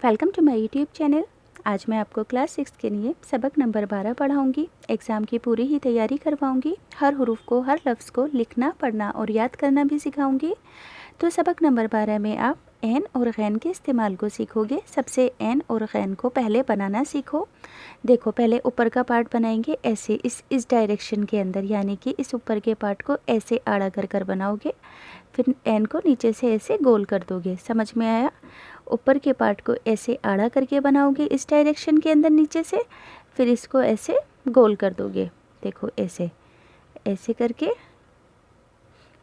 Welcome to my YouTube channel. आज मैं आपको क्लास 6 के लिए सबक नंबर 12 पढ़ाऊंगी। एग्ज़ाम की पूरी ही तैयारी करवाऊंगी। हर हुरूफ को, हर लफ्ज़ को लिखना, पढ़ना और याद करना भी सिखाऊंगी। तो सबक नंबर 12 में आप ऐन और गैन के इस्तेमाल को सीखोगे। सबसे ऐन और गैन को पहले बनाना सीखो। देखो, पहले ऊपर का पार्ट बनाएंगे ऐसे, इस डायरेक्शन के अंदर, यानी कि इस ऊपर के पार्ट को ऐसे आड़ा कर बनाओगे। फिर ऐन को नीचे से ऐसे गोल कर दोगे। समझ में आया? ऊपर के पार्ट को ऐसे आड़ा करके बनाओगे इस डायरेक्शन के अंदर नीचे से, फिर इसको ऐसे गोल कर दोगे। देखो, ऐसे ऐसे करके,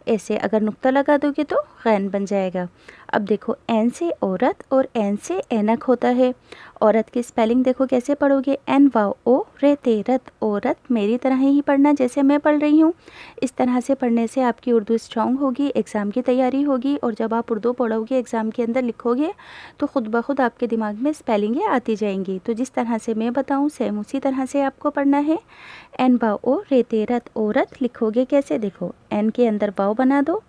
ऐसे अगर नुक्ता लगा दोगे तो गैन बन जाएगा। अब देखो, ऐन से औरत और ऐन से ऐनक होता है। औरत की स्पेलिंग देखो कैसे पढ़ोगे, एन वाओ ओ रे ते रत। औरत मेरी तरह ही पढ़ना जैसे मैं पढ़ रही हूँ। इस तरह से पढ़ने से आपकी उर्दू स्ट्रांग होगी, एग्ज़ाम की तैयारी होगी, और जब आप उर्दू पढ़ोगे, एग्ज़ाम के अंदर लिखोगे, तो ख़ुद ब खुद आपके दिमाग में स्पेलिंगें आती जाएंगी। तो जिस तरह से मैं बताऊँ सेम उसी तरह से आपको पढ़ना है। एन वाओ ओ रे ते रत। औरत लिखोगे कैसे? देखो, एन के अंदर वाओ बना दो,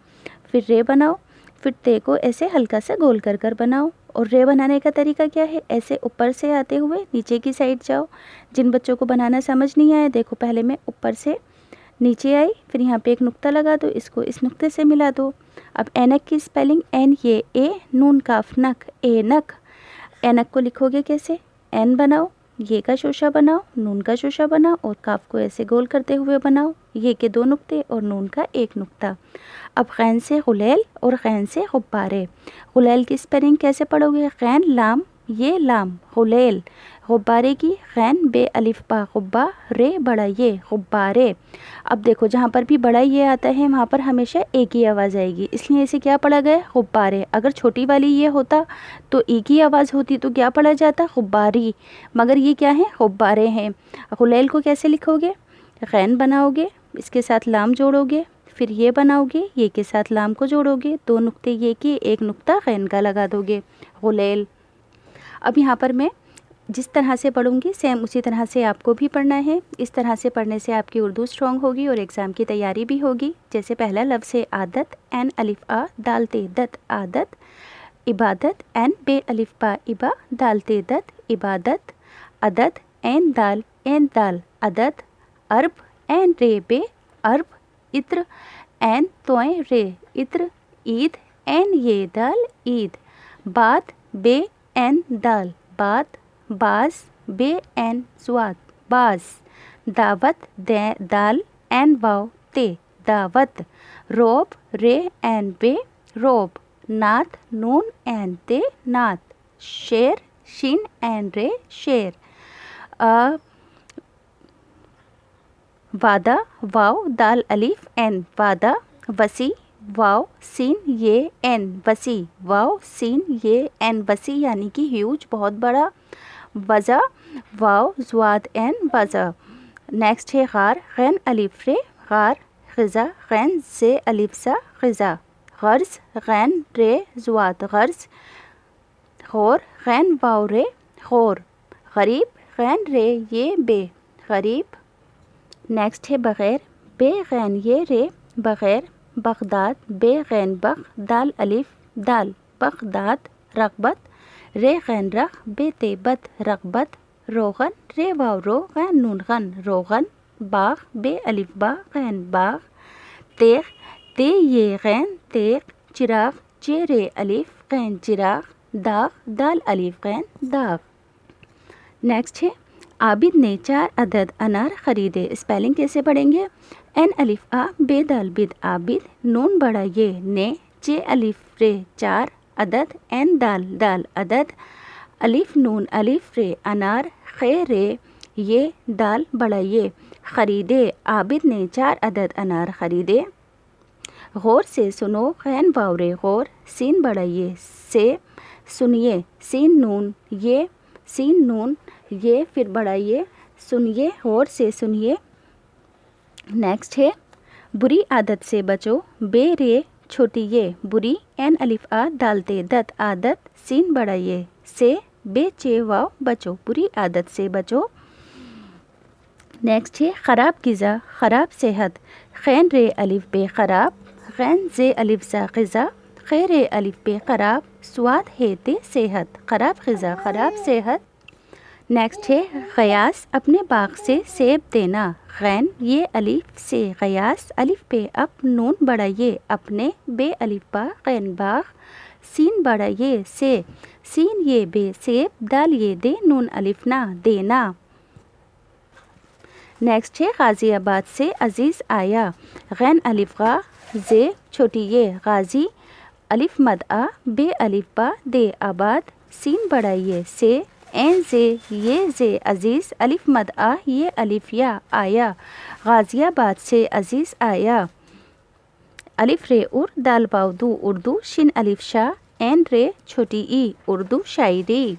फिर रे बनाओ, फिर ते को ऐसे हल्का सा गोल कर बनाओ। और रे बनाने का तरीका क्या है? ऐसे ऊपर से आते हुए नीचे की साइड जाओ। जिन बच्चों को बनाना समझ नहीं आया, देखो पहले मैं ऊपर से नीचे आई, फिर यहाँ पे एक नुक्ता लगा दो, इसको इस नुक्ते से मिला दो। अब ऐनक की स्पेलिंग एन ये ए नून काफ नक, एनक। ऐनक को लिखोगे कैसे? एन बनाओ, ये का शोशा बनाओ, नून का शोशा बनाओ, और काफ को ऐसे गोल करते हुए बनाओ। ये के दो नुक्ते और नून का एक नुक्ता। अब गैन से गुलैल और गैन से गुब्बारे। गुलैल की स्पेलिंग कैसे पढ़ोगे? गैन लाम, ये लाम, गुलैल। गुब्बारे की गैन बे अलिफ बा, गुब्बा रे बड़ा ये, गुब्बारे। अब देखो, जहाँ पर भी बड़ा ये आता है वहाँ पर हमेशा एक ही आवाज़ आएगी, इसलिए इसे क्या पढ़ा गया? गुब्बारे। अगर छोटी वाली ये होता तो एक ही आवाज़ होती तो क्या पढ़ा जाता? गुब्बारी। मगर ये क्या है? गुब्बारे हैं। गुलैल को कैसे लिखोगे? गैन बनाओगे, इसके साथ लाम जोड़ोगे, फिर ये बनाओगे, ये के साथ लाम को जोड़ोगे, दो नुक्ते ये की, एक नुक्ता गैन का लगा दोगे, गुलैल। अब यहाँ पर मैं जिस तरह से पढ़ूंगी सेम उसी तरह से आपको भी पढ़ना है। इस तरह से पढ़ने से आपकी उर्दू स्ट्रांग होगी और एग्ज़ाम की तैयारी भी होगी। जैसे पहला लफ्ज़ है आदत, एन अलिफ आ दाल ते दत, आदत। इबादत, एन बे अलिफ बा इबा दाल ते दत, इबादत। अदद, एन दाल अदद। अरब, एन रे बे अरब, इत्र। एन तोय रे इत्र, ईद, एन ये दाल ईद। बात, बे एन दाल बात। बाज, बे एन स्वाद बाज। दावत, दाल एन वाव ते दावत। रोब, रे एन बे रोब, नात, नून एन ते नात, शेर, शिन एन रे शेर। वादा, वाव दाल अलिफ एन वादा, वसी, वाव सीन ये एन वसी, वाव सीन ये एन वसी, यानी कि ह्यूज, बहुत बड़ा। वज़ा, वाव ज़्वाद एन वज़ा। नेक्स्ट है गार, गैन अलिफ रे गार, ग़िज़ा, गैन से अलिफ सा ग़िज़ा। गर्ज़, गैन रे ज़्वाद गर्ज़। गौर, गैन वाव रे गौर। गरीब, गैन रे ये बे गरीब। नेक्स्ट है बग़ैर, बे गैन ये रे बग़ैर। बगदाद, बे गैन बग दाल अलिफ दाल, बगदाद। रग़बत, रे गैन रख बे ते बत रग़बत। रोगन, रे वाव रो गैन नून गन रोगन। बाग, बे अलिफ बा गैन बाग। तेग, ते ये गैन तेग। चिराग, चे रे अलिफ गैन चिराग। दाग, दाल अलिफ गैन दाग। नेक्स्ट है आबिद ने 4 अदद अनार ख़रीदे। स्पेलिंग कैसे पढ़ेंगे? एन अलिफ आ बे दाल बिद आबिद, नून बड़ा ये ने, चे अलिफ रे 4 अदद, एन दाल दाल अदद। अलिफ नून अलिफ रे अनार, खे रे ये दाल बड़ा ये ख़रीदे। आबिद ने 4 अदद अनार ख़रीदे। गौर से सुनो, गैन वाव रे गौर, सीन बड़ा ये से, सुनिए, सीन नून ये, सीन नून ये, फिर बड़ा ये, सुनिए, गौर से सुनिए। नेक्स्ट है बुरी आदत से बचो, बे रे छोटी ये बुरी, एन अलिफ आ डालते दत आदत, सीन बड़ा ये से, बे चे वाव बचो, बुरी आदत से बचो। नेक्स्ट है ख़राब ग़िज़ा, ख़राब सेहत, खैन रे अलिफ बे ख़राब, खैन जे अलिफ ज़ा ग़िज़ा, خیر الف پہ خراب، سواد ہے تے صحت، خراب غذا خراب صحت۔ نیکسٹ ہے غیاس اپنے باغ سے سیب دینا، غین یہ الف سے غیاس الف پہ اب نون بڑا یہ اپنے، بے الف با غین باغ، سین بڑا یہ سے، سین یہ بے سیب، دال یہ دے نون الف نہ دینا۔ نیکسٹ ہے غازی آباد سے عزیز آیا، غین الف غا زے چھوٹی یہ غازی الف مد آ، بے الف با دے آباد، سین بڑا یہ سے، این زے یہ زے عزیز الف مد آ یہ الف یا آیا، غازی آباد سے عزیز آیا۔ الف رے ار دال باؤ دو اردو، شین الف شا این رے چھوٹی ای اردو شاعری۔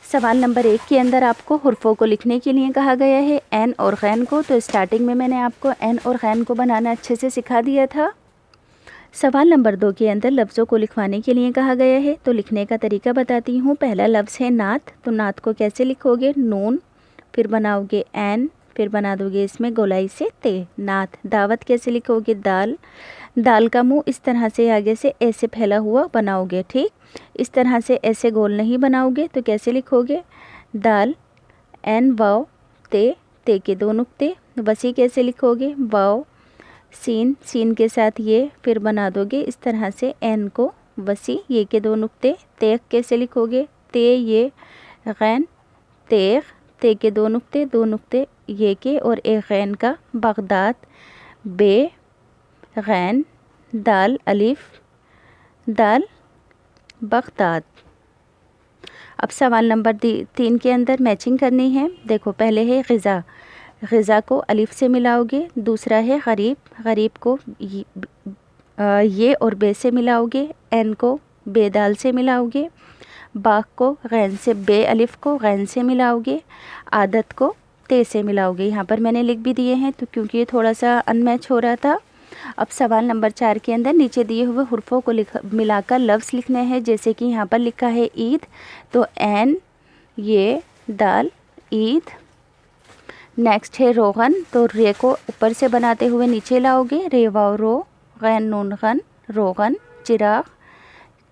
سوال نمبر 1 کے اندر آپ کو حرفوں کو لکھنے کے لیے کہا گیا ہے این اور غین کو، تو اسٹارٹنگ میں نے آپ کو این اور غین کو بنانا اچھے سے سکھا دیا تھا۔ سوال نمبر 2 کے اندر لفظوں کو لکھوانے کے لیے کہا گیا ہے، تو لکھنے کا طریقہ بتاتی ہوں۔ پہلا لفظ ہے نعت، تو نعت کو کیسے لکھو گے؟ نون، پھر بناؤ گے این، پھر بنا دو گے اس میں گولائی سے تے، نعت۔ دعوت کیسے لکھو گے؟ دال، دال کا منہ اس طرح سے آگے سے ایسے پھیلا ہوا بناؤ گے، ٹھیک؟ اس طرح سے ایسے گول نہیں بناؤ گے، تو کیسے لکھو گے؟ دال، این واو تے، تے کے 2 نقطے۔ وسیع کیسے لکھو گے؟ واو سین، سین کے ساتھ یہ، پھر بنا دو گے اس طرح سے این کو وسیع، یہ کے 2 نقطے۔ تیغ کیسے لکھو گے؟ تے یہ غین، تیغ، تے کے 2 نقطے، 2 نقطے یہ کے اور ایک غین کا۔ بغداد، بے غین دال الف دال بغداد۔ اب سوال نمبر 3 کے اندر میچنگ کرنی ہے۔ دیکھو پہلے ہے غذا، غذا کو الف سے ملاؤ گے۔ دوسرا ہے غریب، غریب کو یہ اور بے سے ملاؤ گے۔ این کو بے دال سے ملاؤ گے۔ باغ کو غین سے، بے الف کو غین سے ملاؤ گے۔ عادت کو تے سے ملاؤ گے۔ یہاں پر میں نے لکھ بھی دیے ہیں تو کیونکہ یہ تھوڑا سا ان میچ ہو رہا تھا۔ اب سوال نمبر 4 کے اندر نیچے دیے ہوئے حرفوں کو ملا کر لفظ لکھنے ہیں، جیسے کہ یہاں پر لکھا ہے عید، تو این یہ دال عید۔ نیکسٹ ہے روغن، تو رے کو اوپر سے بناتے ہوئے نیچے لاؤ گے، رے واو رو غین نون غن روغن۔ چراغ،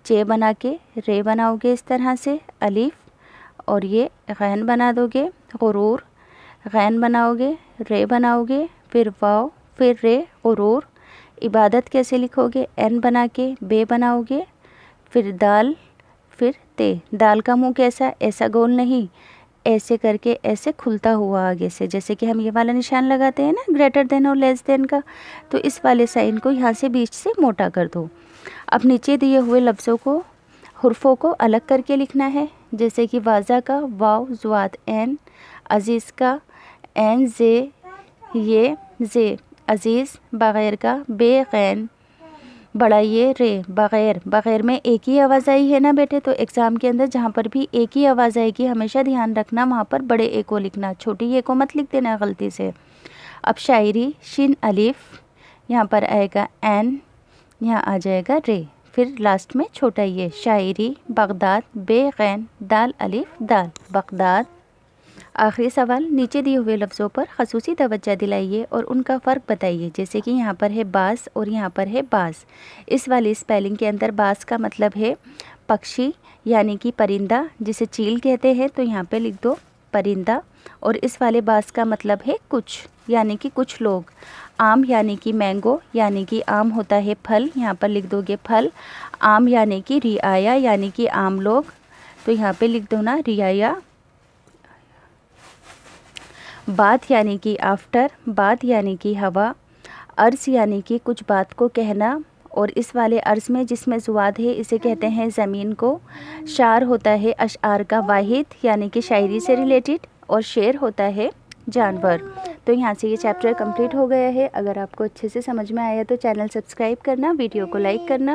چے بنا کے رے بناؤ گے اس طرح سے الف اور یہ غین بنا دو گے۔ غرور، غین بناؤ گے رے بناؤ گے، پھر واو پھر رے غرور۔ عبادت کیسے لکھو گے؟ این بنا کے بے بناؤ گے، پھر دال پھر تے۔ دال کا منہ کیسا؟ ایسا گول نہیں، ایسے کر کے ایسے کھلتا ہوا آگے سے، جیسے کہ ہم یہ والا نشان لگاتے ہیں نا گریٹر دین اور لیس دین کا، تو اس والے سائن کو یہاں سے بیچ سے موٹا کر دو۔ اب نیچے دیے ہوئے لفظوں کو حرفوں کو الگ کر کے لکھنا ہے، جیسے کہ واضح کا واو زواد این، عزیز کا این زے یہ زے عزیز، بغیر کا بے غین بڑا یہ رے بغیر، بغیر میں ایک ہی آواز آئی ہے نا بیٹے، تو ایگزام کے اندر جہاں پر بھی ایک ہی آواز آئے گی ہمیشہ دھیان رکھنا وہاں پر بڑے اے کو لکھنا، چھوٹی اے کو مت لکھ دینا غلطی سے۔ اب شاعری، شین الف یہاں پر آئے گا این، یہاں آ جائے گا رے، پھر لاسٹ میں چھوٹا یہ شاعری۔ بغداد، بے غین دال الف دال بغداد۔ آخری سوال، نیچے دیے ہوئے لفظوں پر خصوصی توجہ دلائیے اور ان کا فرق بتائیے، جیسے کہ یہاں پر ہے باز اور یہاں پر ہے باز۔ اس والی اسپیلنگ کے اندر باز کا مطلب ہے پکشی یعنی کہ پرندہ، جسے چیل کہتے ہیں، تو یہاں پہ لکھ دو پرندہ۔ اور اس والے باز کا مطلب ہے کچھ یعنی کہ کچھ لوگ۔ آم یعنی کہ مینگو یعنی کہ آم ہوتا ہے پھل، یہاں پر لکھ دو گے پھل۔ عام یعنی کہ رعایا یعنی کہ عام لوگ، تو یہاں پہ لکھ دو نا رعایا۔ بات یعنی کہ آفٹر، بات یعنی کہ ہوا۔ عرض یعنی کہ کچھ بات کو کہنا، اور اس والے عرض میں جس میں زواد ہے اسے کہتے ہیں زمین کو۔ شعر ہوتا ہے اشعار کا واحد یعنی کہ شاعری سے ریلیٹڈ، اور شعر ہوتا ہے جانور۔ تو یہاں سے یہ چیپٹر کمپلیٹ ہو گیا ہے۔ اگر آپ کو اچھے سے سمجھ میں آیا تو چینل سبسکرائب کرنا، ویڈیو کو لائک کرنا۔